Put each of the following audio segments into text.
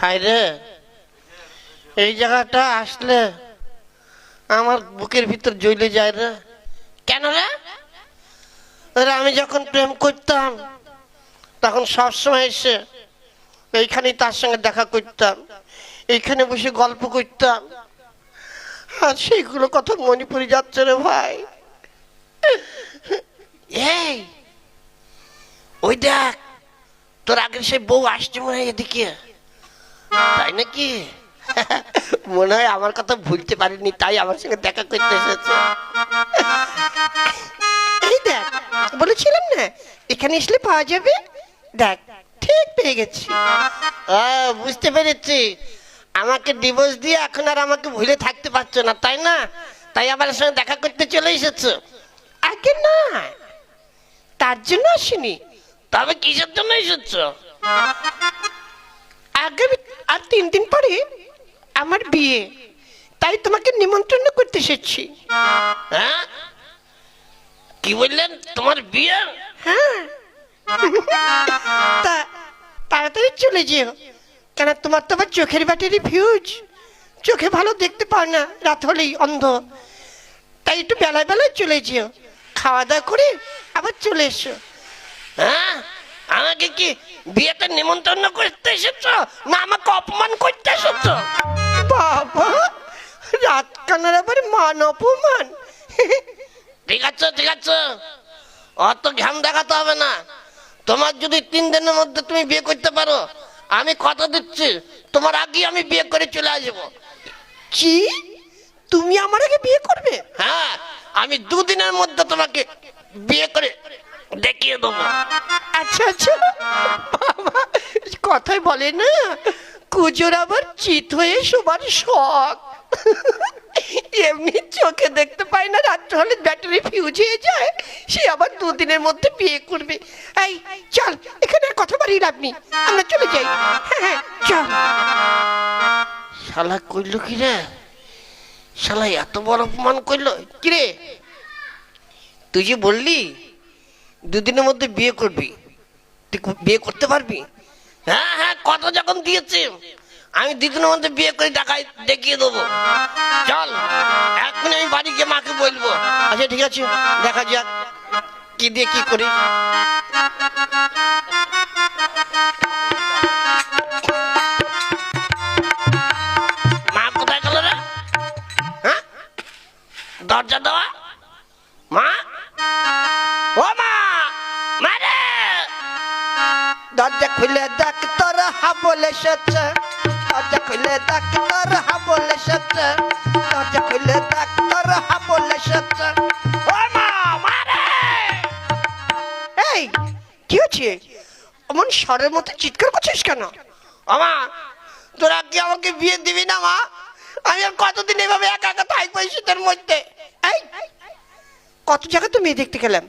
হায় রে, এই জায়গাটা আসলে আমার বুকের ভিতর জ্বলে যায় রে। কেন রে? আমি যখন প্রেম করতাম তখন সবসময় এসে এইখানেই তার সঙ্গে দেখা করতাম, এইখানে বসে গল্প করতাম, আর সেইগুলো কথা মনে পড়ে যাচ্ছে রে ভাই। এই ওই দেখ, তোর আগের সেই বউ আসছে মনে হয় এদিকে, তাই নাকি? মনে হয় আমার কথা ভুলতে পারিনি, তাই আমার সঙ্গে দেখা করতে এসেছে। এই দেখ, বলেছিলাম না এখানে আসলে পাওয়া যাবে, দেখ ঠিক পেয়ে গেছি। বুঝতে পেরেছি, আমাকে ডিভোর্স দিয়ে এখন আর আমাকে ভুলে থাকতে পারছো না, তাই না? তাই আমার সঙ্গে দেখা করতে চলে এসেছো। আগে না, তার জন্য আসিনি। তবে কিসের জন্য এসেছো? আগামী আর 3 দিন পরে আমার বিয়ে, তাই তোমাকে নিমন্ত্রণ করতে এসেছি। হ্যাঁ, কি বললেন? তোমার বিয়ে? হ্যাঁ। তা তাড়াতাড়ি চলে যেও, কেন তোমার তো আবার চোখের ব্যাটারি ফিউজ, চোখে ভালো দেখতে পাও না, রাত হলেই অন্ধ। তাই একটু বেলায় বেলায় চলে যেও, খাওয়া দাওয়া করে আবার চলে এসো। হ্যাঁ, আমাকে কি বিয়েতে নিমন্ত্রণ করতে এসেছো না আমাকে অপমান করতে এসেছো? বাবা, রাত কানার আবার মান অপমান। ঠিক আছে ঠিক আছে, অত ঘাম দেখাতে হবে না। তোমার যদি 3 দিনের মধ্যে তুমি বিয়ে করতে পারো, আমি কথা দিচ্ছি তোমার আগে আমি বিয়ে করে চলে আসবো। কি, তুমি আমার আগে বিয়ে করবে? হ্যাঁ, আমি 2 দিনের মধ্যে তোমাকে বিয়ে করে দেখিয়ে দেবো। আচ্ছা আচ্ছা, বাবা কথাই বলে না, কুজোর আবার চিত হয়ে সবার শখ। এমনি চোখে দেখতে পাই না, রাত্রে হলে ব্যাটারি ফিউজ হয়ে যায়, সে আবার 2 দিনের মধ্যে বিয়ে করবে। এই চল, এখানে আর কথা বাড়িয়ে লাভ নেই, আমরা চলে যাই। হ্যাঁ হ্যাঁ চল। শালা কইল কি রে? শালা এত বড় অপমান করলো কি রে? তুই যে বললি 2 দিনের মধ্যে বিয়ে করবি, তুই বিয়ে করতে পারবি? হ্যাঁ হ্যাঁ, কথা যখন দিয়েছে আমি 2 দিনের মধ্যে বিয়ে করে দেখিয়ে দেবো। চল, এখন আমি বাড়ি গিয়ে মাকে বলবো। আচ্ছা ঠিক আছে, দেখা যাক কি দিয়ে কি করি। মা কোথায় গেল রে? হ্যাঁ, দরজা দেওয়া। মা, ও মা, মারে দরজা খুলে দেখ তোর হাবল এসেছে, দরজা খুলে দেখ তোর হাবল এসেছে, দরজা খুলে দেখ তোর হাবল এসেছে। ও মা, মারে। এই কি হচ্ছে? অমন স্বরের মতো চিৎকার করছিস কেন? ও মা, তোরা কি আমাকে বিয়ে দিবি না মা? আমি আর কতদিন এভাবে একা একা থাকবো এই শীতের মধ্যে? এই কত জায়গায় তো মেয়ে দেখতে গেলাম,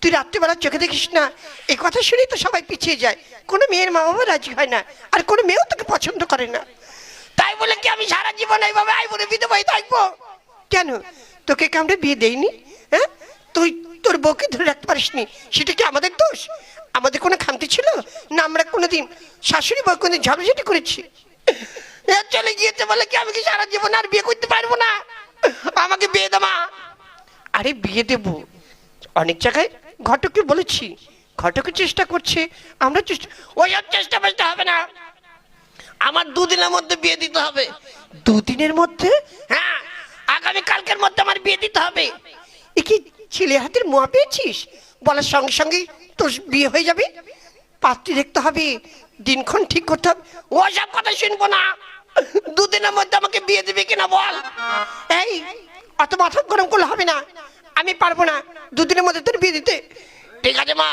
তুই রাত্রিবেলা চোখে দেখিস না? এই কথা শুনেই তো সবাই পিছিয়ে যায়, কোনো মেয়ের মা বাবা রাজি হয় না, আর কোনো মেয়েও তোকে পছন্দ করে না। তাই বলে কি আমি সারা জীবন এইভাবে আইবুড়ো বিধবাই থাকবো? কেন, তোকে কি আমরা বিয়ে দেইনি? হ্যাঁ, তুই তোর বউকে ধরে রাখতে পারিসনি, সেটা কি আমাদের দোষ? আমাদের কোনো খামতি ছিল না? আমরা কোনোদিন শাশুড়ি বউ কোনোদিন ঝগড়াঝাটি করেছি? চলে গিয়েছে বলে কি আমি কি সারা জীবন আর বিয়ে করতে পারবো না? আমাকে বিয়ে দে মা। আরে বিয়ে দেব, অনেক জায়গায় ঘটককে বলেছি, ঘটকে চেষ্টা করছে, আমরা চেষ্টা, ওই চেষ্টা করতে হবে না, আমার 2 দিনের মধ্যে বিয়ে দিতে হবে। 2 দিনের মধ্যে? হ্যাঁ, আগামী কালকের মধ্যে আমার বিয়ে দিতে হবে। এ কি ছেলে হাতের মোয়া পেয়েছিস? বলার সঙ্গে সঙ্গে তোর বিয়ে হয়ে যাবে? পাত্রী দেখতে হবে, দিনক্ষণ ঠিক করতে হবে। ওসব কথা শুনবো না, 2 দিনের মধ্যে আমাকে বিয়ে দিবি কিনা বল। এই অত মাথা গরম করলে হবে না, আমি পারবো না 2 দিনের মধ্যে তোর বিয়ে দিতে। ঠিক আছে মা,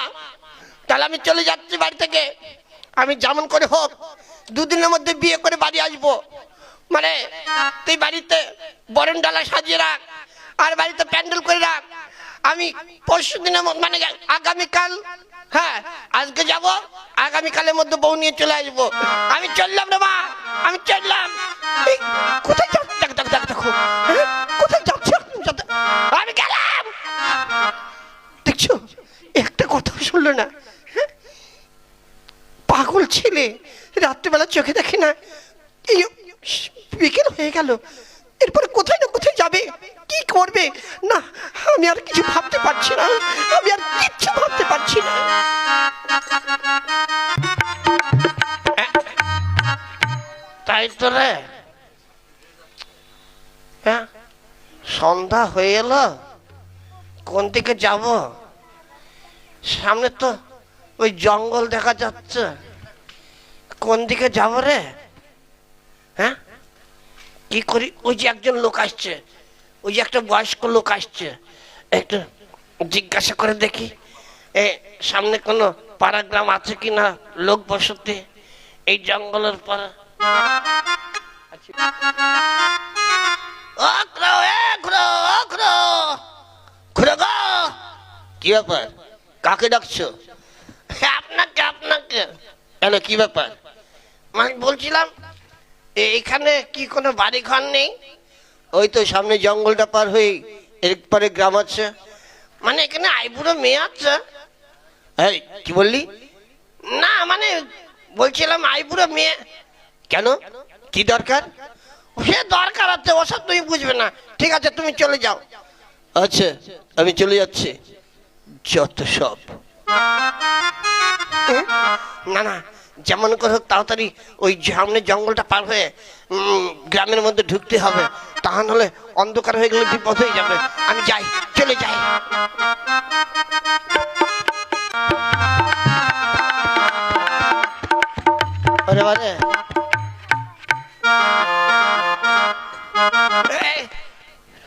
তাহলে আমি চলে যাচ্ছি বাড়ি থেকে, আমি যেমন করে হোক 2 দিনের মধ্যে বিয়ে করে বাড়ি আসবো। মানে তুই বাড়িতে বরণ ডালা সাজিয়ে রাখ, আর বাড়িতে প্যান্ডেল করে রাখ। আমি পরশু দিনের মানে আগামীকাল, হ্যাঁ আজকে যাব, আগামীকালের মধ্যে বউ নিয়ে চলে আসবো। আমি চললাম রে মা, আমি চললাম। কোথায় যাচ্ছ? দেখো কোথায় যাচ্ছ? আমি গেলাম। দেখছো, একটা কথা শুনলো না, পাগল ছেলে রাত্রিবেলা চোখে দেখে না, এই বিকেল হয়ে গেল, এরপরে কোথায় না কোথায় যাবে, কি করবে না, আমি আর কিছু ভাবতে পারছি না, আমি আর কিচ্ছু ভাবতে পারছি না। তাই তো রে, হ্যাঁ সন্ধ্যা হয়ে এলো, কোন দিকে যাব? সামনে তো ওই জঙ্গল দেখা যাচ্ছে, কোন দিকে যাব রে? হ্যাঁ কি করি? ওই যে একজন লোক আসছে, ওই যে একটা বয়স্ক লোক আসছে, একটু জিজ্ঞাসা করে দেখি সামনে কোনো পাড়া গ্রাম আছে কিনা লোক বসতি এই জঙ্গলের পর। কি ব্যাপার, কাকে ডাকছো? আপনাকে। আপনাকে কেন, কি ব্যাপার? মানে বলছিলাম এখানে কি কোনো বাড়ি ঘর নেই? ওই তো সামনে জঙ্গলটা পার হয়ে এরপরে গ্রাম আছে। মানে এখানে আইবুড়ো মেয়ে আছে? এই কি বললি? না মানে বলছিলাম আইবুড়ো মেয়ে। কেন, কি দরকার? সে দরকার আছে, ওসব তুমি বুঝবে না। ঠিক আছে তুমি চলে যাও। আচ্ছা আমি চলে যাচ্ছি। যত সব। না না, যেমন করে হোক তাড়াতাড়ি ওই সামনে জঙ্গলটা পার হয়ে গ্রামের মধ্যে ঢুকতে হবে, তা নাহলে অন্ধকার হয়ে গেলে বিপদ হয়ে যাবে। আমি যাই, চলে যাই।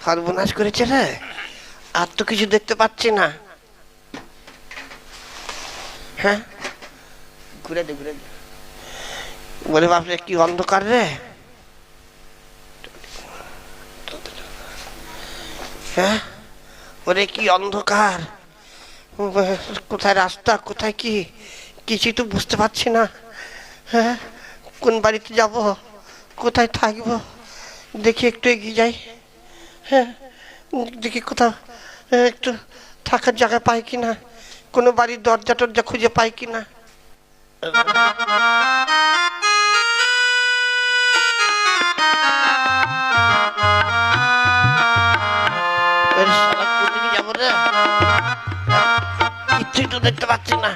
সর্বনাশ করেছে রে, আর তো কিছু দেখতে পাচ্ছি না। হ্যাঁ ঘুরে দে ঘুরে দে। বলে বাপরে কি অন্ধকার রে। হ্যাঁ ওরে কি অন্ধকার, কোথায় রাস্তা, কোথায় কি, কিছুই তো বুঝতে পারছি না। হ্যাঁ কোন বাড়িতে যাব, কোথায় থাকবো, দেখি একটু এগিয়ে যাই। হ্যাঁ দেখি কোথাও একটু থাকার জায়গা পাই কিনা, কোনো বাড়ির দরজা টরজা খুঁজে পাই কিনা। কিছুই তো দেখতে পাচ্ছি না।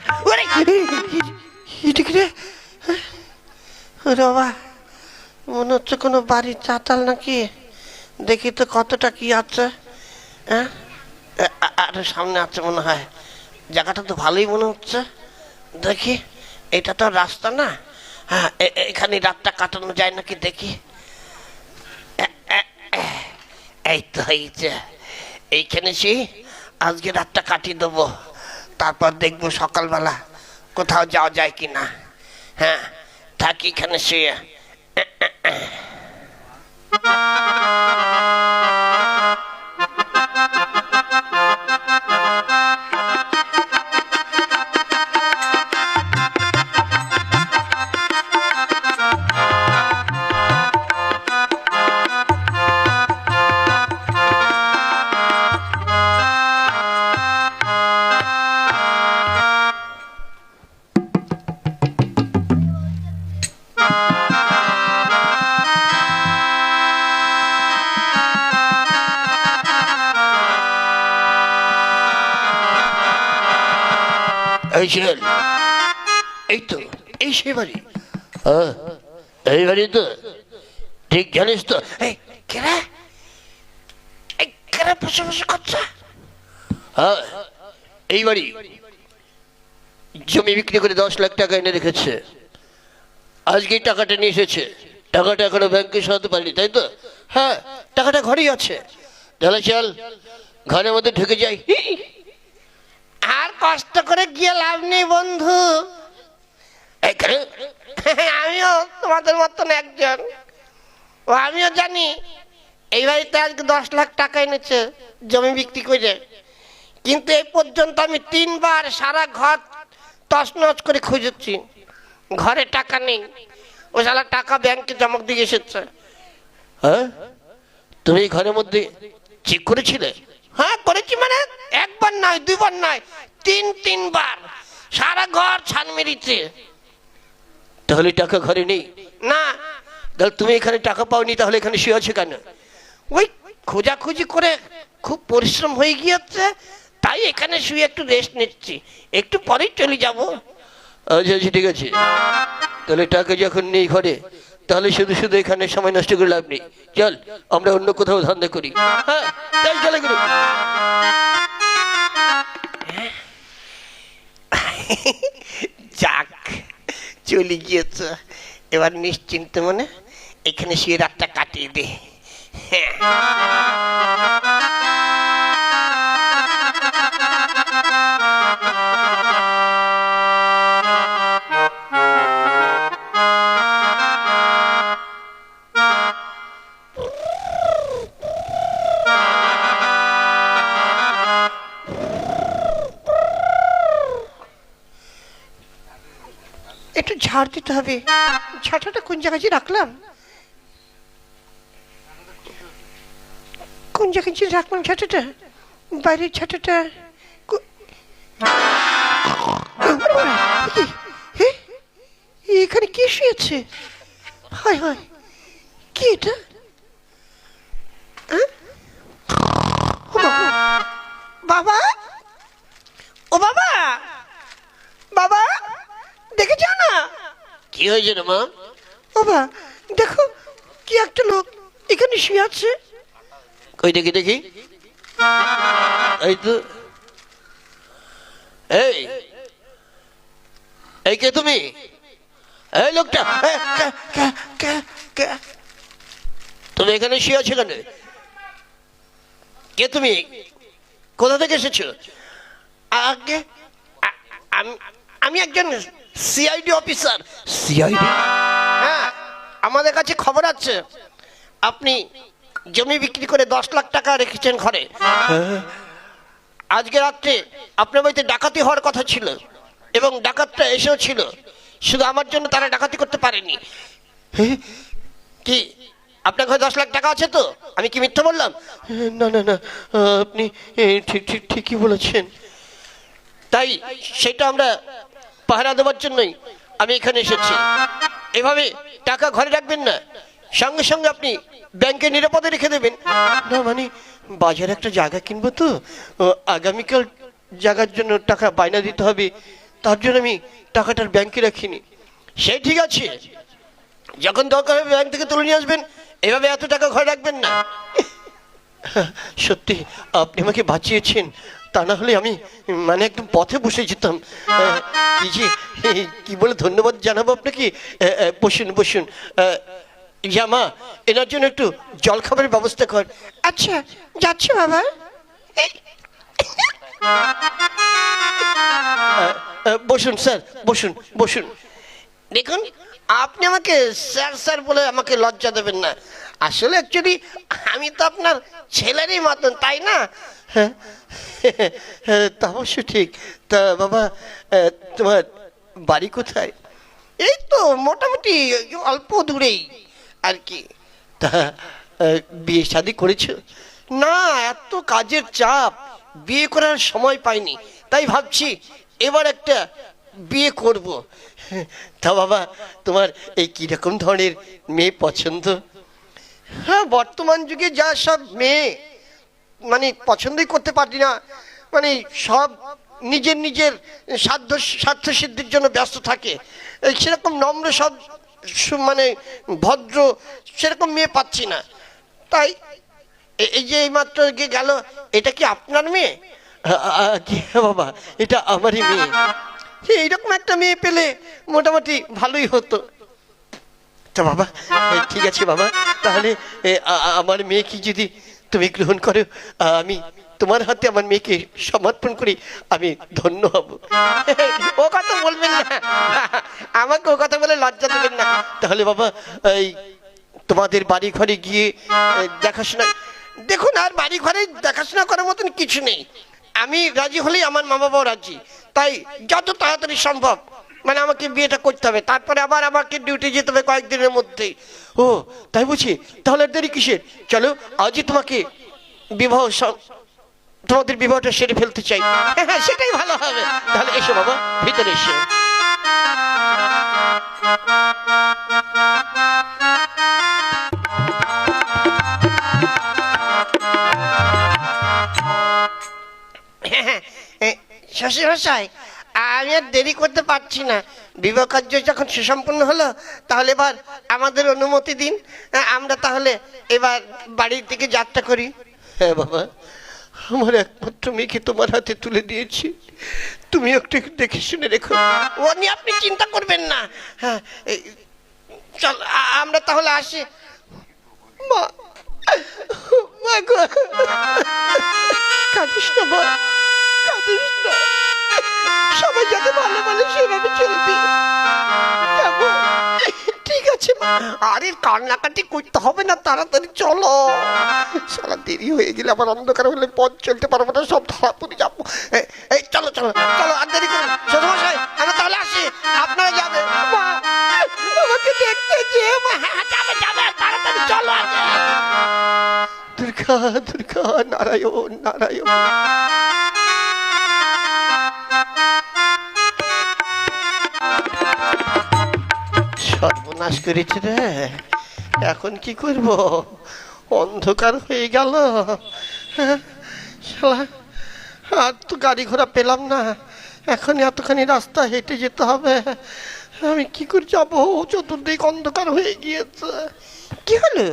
বাবা মনে হচ্ছে কোনো বাড়ির চাতাল নাকি, দেখি তো কতটা কি আছে। হ্যাঁ আর সামনে আছে মনে হয়, জায়গাটা তো ভালোই মনে হচ্ছে। দেখি এটা তো রাস্তা না, হ্যাঁ এখানে রাতটা কাটানো যায় নাকি দেখি। এই তো হয়েছে, এইখানে সেই আজকে রাতটা কাটিয়ে দেবো, তারপর দেখবো সকালবেলা কোথাও যাওয়া যায় কিনা। হ্যাঁ থাকি এখানে শুয়ে। এই তো এই সেই বাড়ি, এই বাড়ি তো ঠিক জানিস তো। বসে বসে করছে, হ্যাঁ এই বাড়ি জমি বিক্রি করে 10 লাখ টাকা এনে রেখেছে, আজকে টাকাটা নিয়ে এসেছে। টাকাটা এখনো ব্যাংকে সরাতে পারিনি, তাই তো? হ্যাঁ টাকাটা ঘরেই আছে। তাহলে চল ঘরের মধ্যে ঢুকে যাই। আর কষ্ট করে গিয়ে লাভ নেই বন্ধু, আমিও তোমাদের মতন একজন, ও আমিও জানি এই বাড়িতে আজকে 10 লাখ টাকা এনেছে জমি বিক্রি করে, কিন্তু এই পর্যন্ত আমি 3 বার সারা ঘর তছনছ করে খুঁজেছি, ঘরে টাকা নেই। ও শালা টাকা ব্যাংকে জমা দিয়ে এসেছে। হ্যাঁ তুমি ঘরের মধ্যে চেক করেছিলে? হ্যাঁ করেছি, মানে একবার নয়, 2 বার নয়, 3 বার সারা ঘর ছান মেরেছে। তাহলে টাকা ঘরে নেই? না। তাহলে তুমি এখানে টাকা পাওনি, তাহলে এখানে শুয়ে আছো কেন? ওই খোঁজাখুঁজি করে খুব পরিশ্রম হয়ে গিয়েছে, তাই এখানে শুয়ে একটু রেস্ট নিচ্ছি, একটু পরেই চলে যাব। আচ্ছা আচ্ছা, ঠিক আছে। তাহলে টাকা যখন নেই ঘরে, তাহলে শুধু শুধু এখানে সময় নষ্ট করে লাভ নেই। চল আমরা অন্য কোথাও ধান্দা করি। হ্যাঁ চল, চলে গেল। যাক, চলে গিয়েছে, এবার নিশ্চিন্ত মনে এখানে শুয়ে রাতটা কাটিয়ে দে। হ্যাঁ। একটু ঝাড় দিতে হবে, ঝাঁটাটা কোন জায়গায় যে রাখলাম, কোন জায়গায় যে রাখলাম ঝাঁটাটা, বাইরের ঝাঁটাটা। এখানে কি শুয়েছে? হায় হায়, কি এটা? বাবা, ও বাবা, বাবা দেখে যাও না। কি হয়েছে রে মা? বাবা দেখো, কি একটা লোক এখানে শুয়ে আছে। কই দেখি দেখি। এই তো, এই এই কে তুমি? এই লোকটা, তুমি এখানে শুয়ে আছো কেন? কে তুমি? কোথা থেকে এসেছো? আগে আমি একজন সিআইডি অফিসার। সিআইডি? হ্যাঁ, আমাদের কাছে খবর আছে আপনি জমি বিক্রি করে 10 লাখ টাকা রেখেছেন ঘরে। আজকে রাত্রে আপনার বাড়িতে ডাকাতি হওয়ার কথা ছিল এবং ডাকাতটা এসেও ছিল, শুধু আমার জন্য তারা ডাকাতি করতে পারেনি। কি আপনার ঘরে 10 লাখ টাকা আছে তো? আমি কি মিথ্যা বললাম? না না না, আপনি ঠিক ঠিক ঠিকই বলেছেন। তাই সেটা আমরা পাহারা দেওয়ার জন্যই আমি এখানে এসেছি। এভাবে টাকা ঘরে রাখবেন না, সঙ্গে সঙ্গে আপনি ব্যাংকে নিরাপদে রেখে দেবেন। না মানে বাজারে একটা জায়গা কিনবো তো, আগামীকাল জায়গার জন্য টাকা বায়না দিতে হবে, তার জন্য আমি টাকাটার ব্যাংকে রাখিনি। সে ঠিক আছে, যখন দরকার হবে ব্যাংক থেকে তুলে নিয়ে আসবেন, এভাবে এত টাকা ঘরে রাখবেন না। সত্যি আপনি আমাকে বাঁচিয়েছেন, তা না হলে আমি মানে একদম পথে বসে যেতাম। কি যে কি বলে ধন্যবাদ জানাবো আপনাকে। বসুন বসুন। জামা, এনার জন্য একটু জল খাবারের ব্যবস্থা কর। আচ্ছা যাচ্ছি বাবা। বসুন স্যার, বসুন বসুন। দেখুন, আপনি আমাকে স্যার স্যার বলে আমাকে লজ্জা দেবেন না। আসলে অ্যাকচুয়ালি আমি তো আপনার ছেলেরই মতন, তাই না? হ্যাঁ, তা অবশ্য ঠিক। তা বাবা, তোমার বাড়ি কোথায়? এই তো মোটামুটি অল্প দূরেই আর কি। তা বিয়ে শাদী করেছো? না, এত কাজের চাপ, বিয়ে করার সময় পাইনি, তাই ভাবছি এবার একটা বিয়ে করব। তা বাবা, তোমার এই কিরকম ধরনের মেয়ে পছন্দ? হ্যাঁ, বর্তমান যুগে যা সব মেয়ে মানে পছন্দই করতে পারি না, মানে সব নিজের নিজের স্বার্থ সিদ্ধির জন্য ব্যস্ত থাকে। সেরকম নম্র সব মানে ভদ্র সেরকম মেয়ে পাচ্ছি না। তাই এই যে এইমাত্র গিয়ে গেল, এটা কি আপনার মেয়ে? বাবা, এটা আমারই মেয়ে। এইরকম একটা মেয়ে পেলে মোটামুটি ভালোই হতো। তা বাবা, ঠিক আছে বাবা, তাহলে আমার মেয়েকে যদি তুমি গ্রহণ করো, আমি তোমার হাতে আমার মেয়েকে সমর্পণ করি, আমি ধন্য হব। ও কথা বলবেন না, আমাকে ও কথা বলে লজ্জা দেবেন না। তাহলে বাবা, এই তোমাদের বাড়ি ঘরে গিয়ে দেখাশোনা। দেখুন, আর বাড়ি ঘরে দেখাশোনা করার মতন কিছু নেই। আমি রাজি হলেই আমার মা বাবাও রাজি, তাই যত তাড়াতাড়ি সম্ভব মানে আমাকে বিয়েটা করতে হবে, তারপরে আবার আমাকে ডিউটি যেতে হবে কয়েকদিনের মধ্যেই। ও তাই বুঝি? তাহলে দেরি কিসের? চলো আজই তোমাকে বিবাহ, তোমাদের বিবাহটা সেরে ফেলতে চাই। হ্যাঁ, সেটাই ভালো হবে। তাহলে এসো বাবা, ভিতরে এসো। শ্বশুরমশাই, আমি আর দেরি করতে পারছি না। বিবাহ কার্য যখন সুসম্পন্ন হলো, তাহলে এবার আমাদের অনুমতি দিন, আমরা তাহলে এবার বাড়ির দিকে যাত্রা করি। হ্যাঁ বাবা, আমার একমাত্র মেয়েকে তোমার হাতে তুলে দিয়েছি, তুমি একটু দেখে শুনে রেখো। ও নিয়ে আপনি চিন্তা করবেন না। হ্যাঁ, চল আমরা তাহলে আসি। মা, মা গো, কাঁদিস না মা, কাঁদিস না। সবাই যাতে ভালো ভালো সেভাবে চলবি, কেমন? ঠিক আছে মা। আরে কান্নাকাটি করতে হবে না, তাড়াতাড়ি চলো। সারা দেরি হয়ে গেলে আবার অন্ধকার হলে পথ চলতে পারবো না, সব ধরা পড়ে যাবো। এই চলো চলো চলো, আর দেরি করুন। শ্বশুরমশাই, আমরা তাহলে আসি, আপনারা যাবেন। মা, আমাকে দেখতে যেও। হ্যাঁ, যাবে যাবে, তাড়াতাড়ি চলো। দুর্গা দুর্গা, নারায়ণ নারায়ণ। সর্বনাশ করেছে রে, এখন কি করব? অন্ধকার হয়ে গেল। শালা, আর তো গাড়ি ঘোড়া পেলাম না, এখন এতখানি রাস্তা হেঁটে যেতে হবে। আমি কি করে যাবো? চতুর্দিক অন্ধকার হয়ে গিয়েছে। কি হলো,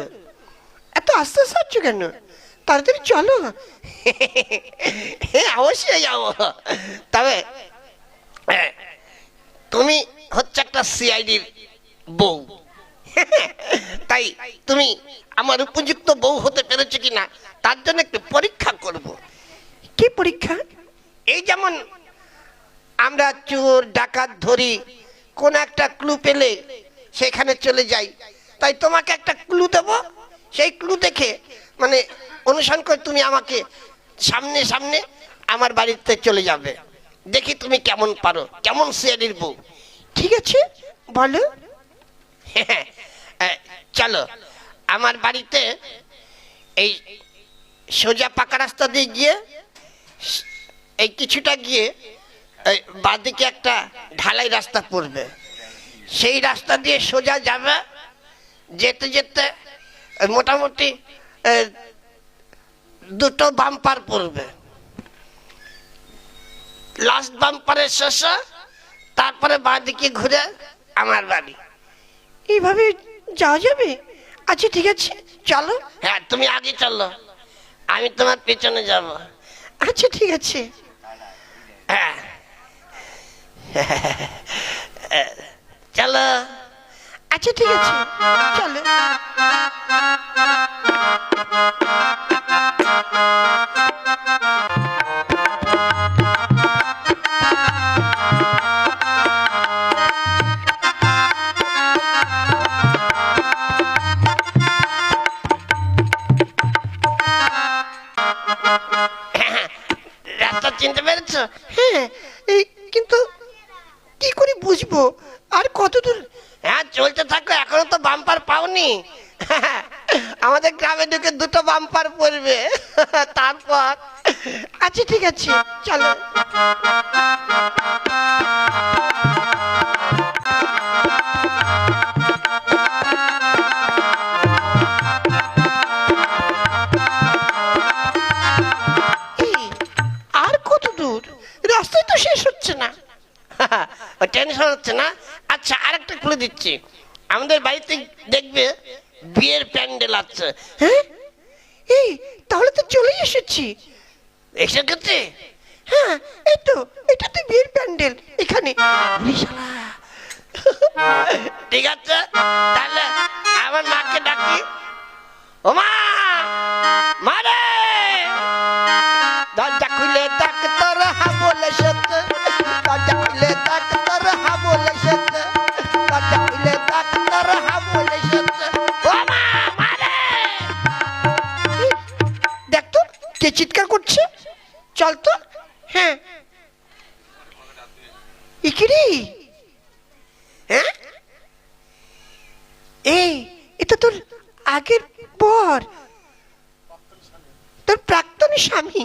এত আস্তে আস্তে হচ্ছে কেন? তাড়াতাড়ি চলো। হ্যাঁ, অবশ্যই যাবো। তবে তুমি হচ্ছে একটা সিআইডির বউ, তাই তুমি আমার উপযুক্ত বউ হতে পেরেছো কিনা তার জন্য একটু পরীক্ষা করব। কি পরীক্ষা? এই যেমন আমরা চোর ডাকাত ধরি, কোন একটা ক্লু পেলে সেখানে চলে যাই, তাই তোমাকে একটা ক্লু দেব, সেই ক্লু দেখে মানে অনুসরণ করে তুমি আমাকে সামনে সামনে আমার বাড়িতে চলে যাবে। দেখি তুমি কেমন পারো, কেমন সিআইডির বউ। ঠিক আছে, বলো। চলো, আমার বাড়িতে এই সোজা পাকা রাস্তা দিয়ে গিয়ে এই কিছুটা গিয়ে বাঁদিকে একটা ঢালাই রাস্তা পড়বে, সেই রাস্তা দিয়ে সোজা যাবে। যেতে যেতে মোটামুটি দুটো বাম্পার পড়বে, লাস্ট বাম্পারের শেষে, তারপরে বাঁদিকে ঘুরে আমার বাড়ি। এইভাবে যাওয়া যাবে? আচ্ছা ঠিক আছে, চলো। হ্যাঁ, তুমি আগে চলো, আমি তোমার পেছনে যাব। আচ্ছা ঠিক আছে। হ্যাঁ, চলো। আচ্ছা ঠিক আছে, চলো। রাস্তা চিনতে পেরেছো? হ্যাঁ, কিন্তু কি করে বুঝবো আর কত দূর? হ্যাঁ, চলতে থাকো, এখনো তো বাম্পার পাওনি। আমাদের গ্রামে ঢুকে দুটো বাম্পার পড়বে, তারপর। আচ্ছা ঠিক আছে, চলো। আর কত দূর? রাস্তায় তো শেষ হচ্ছে না। টেনশন হচ্ছে না। আচ্ছা, আরেকটা খুলে দিচ্ছি, আমাদের বাড়িতে দেখবে বিয়ের প্যান্ডেল আছে। হ্যাঁ, এই তাহলে তো চলেই এসেছি। এসে গেছে? হ্যাঁ, এই তো, এটা তো বিয়ের প্যান্ডেল এখানে। ঠিক আছে, তাহলে আমার মাকে ডাকি। ও মা, মারে, দরজা খুলে ডাক, তোর বলে সত্য, দরজা খুলে ডাক, তোর বলে সত্য, দরজা খুলে ডাক, তোর বলে সত্য। ও মা, মারে। দেখ তো কে চিৎকার করছে, চল তো। হ্যাঁ, ইকিরি। হ্যাঁ, এই এটা তোর আগের পর, তোর প্রাক্তন স্বামী,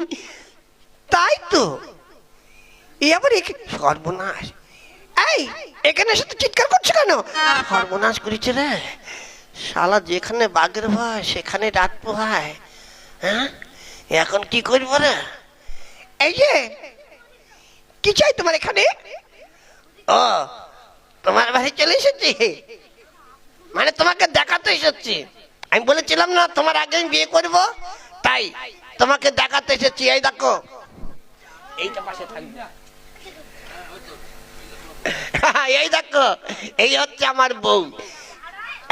তাই তো? এই আবার সর্বনাশ। এই, এখানে এসে তো চিৎকার করছে কেন? সর্বনাশ করেছে রে শালা, যেখানে বাঘের ভয় সেখানে রাত পোহায়। হ্যাঁ, এখন কি করবো রে? এই যে কি চাই তোমার এখানে? ও, তোমার বাড়ি চলে এসেছি, মানে তোমাকে দেখাতে এসেছি। আমি বলেছিলাম না তোমার আগে আমি বিয়ে করব, তাই তোমাকে দেখাতে এসেছি। এই দেখো, এইটা পাশে থাকবে। এই দেখো, এই হচ্ছে আমার বউ।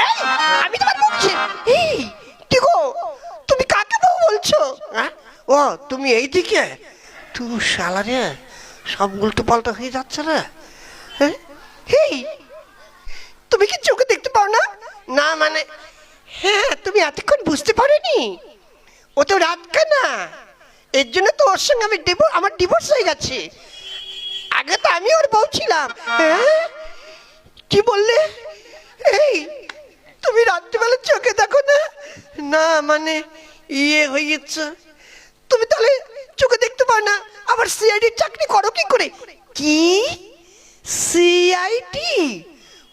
এই, আমি তোমার বলছি। এই কি গো, তুমি কাকে বউ বলছো? ও, তুমি এইদিকে? তুই শালা রে, সব উল্টো পাল্টা হয়ে যাচ্ছে রে। এই, তুমি কি চোখে দেখতে পাও না? না মানে, হ্যাঁ, তুমি এতক্ষণ বুঝতে পারোনি? ও তো রাত কানা, এর জন্য তো ওর সঙ্গে আমার ডিভোর্স হয়ে গেছে। আগে তো আমি ওর বউ ছিলাম। হ্যাঁ, কি বললে? এই, তুমি রাত্রিবেলা চোখে দেখো না? না মানে ইয়ে হয়েছে, তুমি তাহলে চোখে দেখতে পাও না, আবার সিআইডির চাকরি করো কি করে? কি সিআইডি?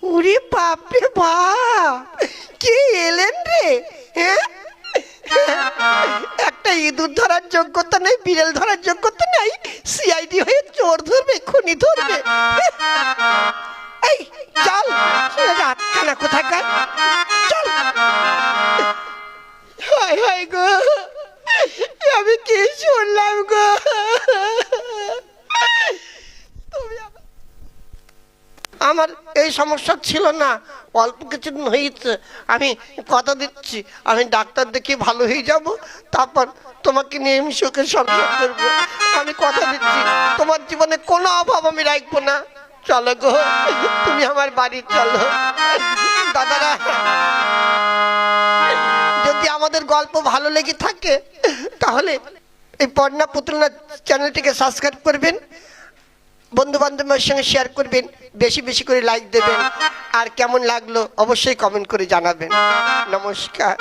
ওরে বাপরে বাপ, কে এলেন রে? হ্যাঁ, একটা ইঁদুর ধরার যোগ্যতা নেই, বিড়াল ধরার যোগ্যতা নাই, সিআইডি হয়ে চোর ধরবে, খুনি ধরবে। এই চল, রাত খানা কোথাকার, চল। হায় হায় গো, আমি কি শুনলাম গো? আমার এই সমস্যা ছিল না, অল্প কিছুদিন হয়েছে। আমি কথা দিচ্ছি, আমি ডাক্তার দেখিয়ে ভালো হয়ে যাব, তারপর তোমাকে নিয়ে আমি সুখে সংসার করবো। আমি কথা দিচ্ছি, তোমার জীবনে কোনো অভাব আমি রাখবো না। চলো গো, তুমি আমার বাড়ি চলো। দাদারা, যদি আমাদের গল্প ভালো লেগে থাকে তাহলে এই পর্ণা পুতুলনা চ্যানেলটিকে সাবস্ক্রাইব করবেন, বন্ধু বান্ধবের সঙ্গে শেয়ার করবেন, বেশি বেশি করে লাইক দেবেন, আর কেমন লাগলো অবশ্যই কমেন্ট করে জানাবেন। নমস্কার।